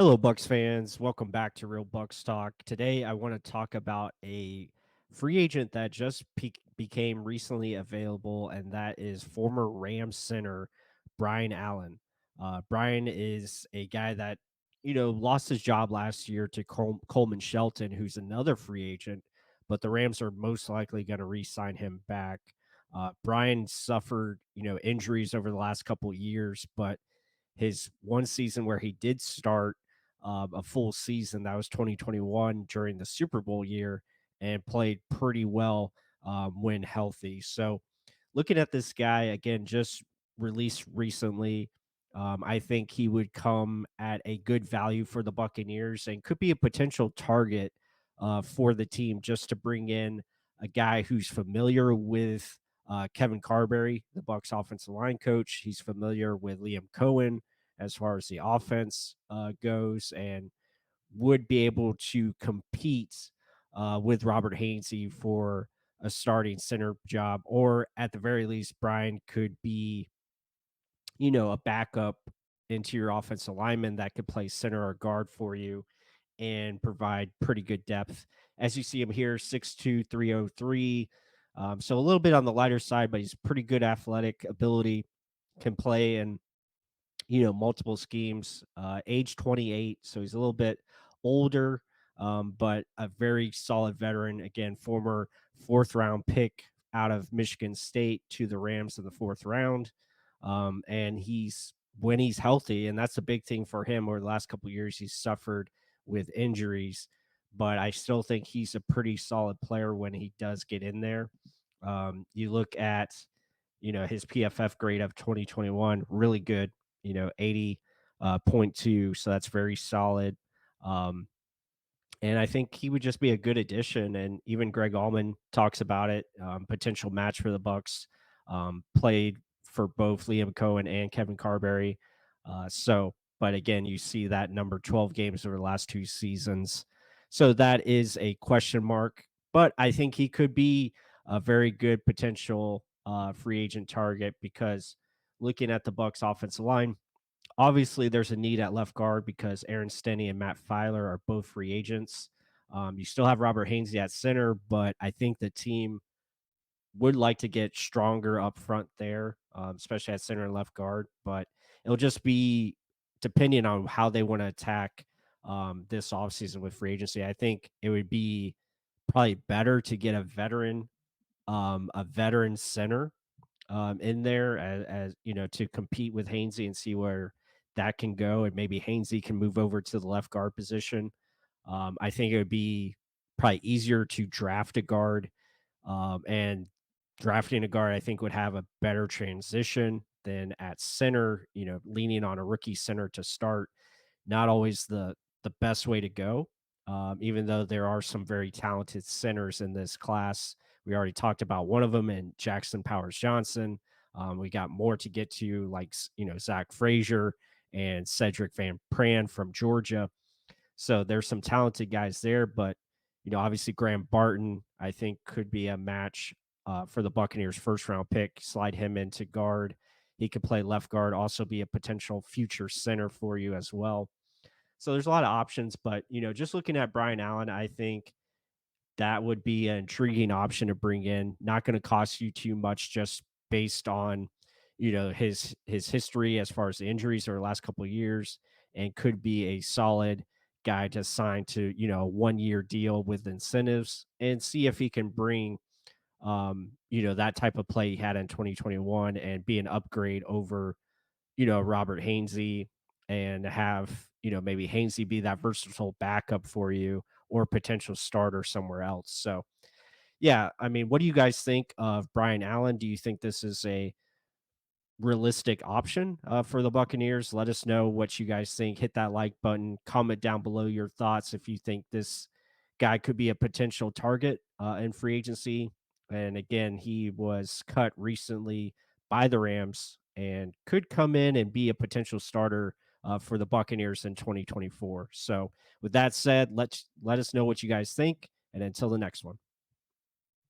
Hello, Bucks fans. Welcome back to Real Bucks Talk. Today, I want to talk about a free agent that just became recently available, and that is former Rams center Brian Allen. Brian is a guy that lost his job last year to Coleman Shelton, who's another free agent, but the Rams are most likely going to re-sign him back. Brian suffered injuries over the last couple years, but his one season where he did start a full season. That was 2021 during the Super Bowl year and played pretty well when healthy. So, looking at this guy again, just released recently, I think he would come at a good value for the Buccaneers and could be a potential target for the team just to bring in a guy who's familiar with Kevin Carberry, the Bucs offensive line coach. He's familiar with Liam Cohen as far as the offense goes, and would be able to compete with Robert Hainsey for a starting center job, or at the very least, Brian could be, a backup interior offensive lineman that could play center or guard for you and provide pretty good depth. As you see him here, 6'2", 303. So a little bit on the lighter side, but he's pretty good athletic ability, can play in multiple schemes. Age 28, so he's a little bit older, but a very solid veteran. Again, former fourth round pick out of Michigan State to the Rams in the fourth round. And he's when he's healthy, and that's a big thing for him. Over the last couple of years, he's suffered with injuries, but I still think he's a pretty solid player when he does get in there. You look at his PFF grade of 2021, really good, 80.2. So that's very solid. Um, and I think he would just be a good addition. And even Greg Allman talks about it. Potential match for the Bucks. Played for both Liam Cohen and Kevin Carberry. But again, you see that number 12 games over the last two seasons. So that is a question mark. But I think he could be a very good potential free agent target because looking at the Bucks offensive line, obviously, there's a need at left guard because Aaron Stenny and Matt Filer are both free agents. You still have Robert Hainsey at center, but I think the team would like to get stronger up front there, especially at center and left guard. But it'll just be depending on how they want to attack this offseason with free agency. I think it would be probably better to get a veteran center in there as to compete with Hainsey and see where that can go, and maybe Hainsey can move over to the left guard position. I think it would be probably easier to draft a guard, and drafting a guard I think would have a better transition than at center. Leaning on a rookie center to start, not always the best way to go. Even though there are some very talented centers in this class, we already talked about one of them in Jackson Powers Johnson. We got more to get to, like Zach Frazier and Cedric Van Pran from Georgia. So there's some talented guys there, but obviously Graham Barton, I think, could be a match for the Buccaneers' first round pick. Slide him into guard. He could play left guard, also be a potential future center for you as well. So there's a lot of options, but just looking at Brian Allen, I think that would be an intriguing option to bring in. Not going to cost you too much, just based on his history as far as the injuries over the last couple of years, and could be a solid guy to sign to a 1 year deal with incentives and see if he can bring that type of play he had in 2021 and be an upgrade over Robert Hainsey, and have, maybe Hainsey be that versatile backup for you or potential starter somewhere else. So, yeah, I mean, what do you guys think of Brian Allen? Do you think this is a realistic option for the Buccaneers? Let us know what you guys think. Hit that like button, comment down below your thoughts if you think this guy could be a potential target in free agency. And again, he was cut recently by the Rams and could come in and be a potential starter for the Buccaneers in 2024. So, with that said, let us know what you guys think. And until the next one.